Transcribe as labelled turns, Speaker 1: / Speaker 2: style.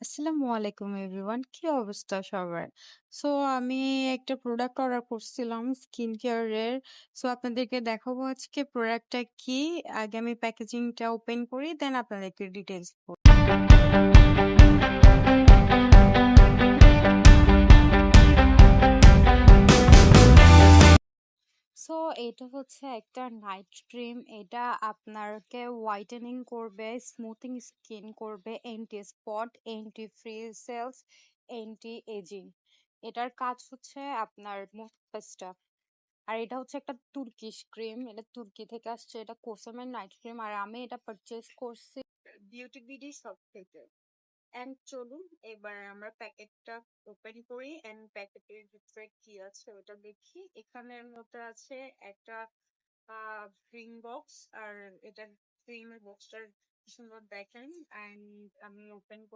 Speaker 1: আসসালামু আলাইকুম এভরিওয়ান, কি অবস্থা সবার? সো আমি একটা প্রোডাক্ট অর্ডার করছিলাম স্কিন কেয়ারের। সো আপনাদেরকে দেখাবো আজকে প্রোডাক্টটা কি। আগে আমি প্যাকেজিংটা ওপেন করি, দেন আপনাদেরকে ডিটেলস। সো এটা হচ্ছে একটা নাইট ক্রিম। এটা আপনাকে হোয়াইটেনিং করবে, স্মুথিং স্কিন করবে, anti spot, anti free cells, anti ageing. এটার কাজ হচ্ছে আপনার মুখটা। আর এটা হচ্ছে একটা তুর্কিশ ক্রিম, এটা তুর্কি থেকে আসছে। এটা কোসামের নাইট ক্রিম, আর আমি এটা পারচেজ করছি বিউটি বিডি শপ থেকে। এন্ড চলুন এবার আমরা প্যাকেটটা ওপেন করি এন্ড প্যাকেটের ভিতরে কি আছে ওটা দেখি। এখানের মধ্যে আছে একটা ক্রিম বক্স, আর এটা ক্রিমের বক্সটার কি সুন্দর দেখেন। এন্ড আমি ওপেন করি।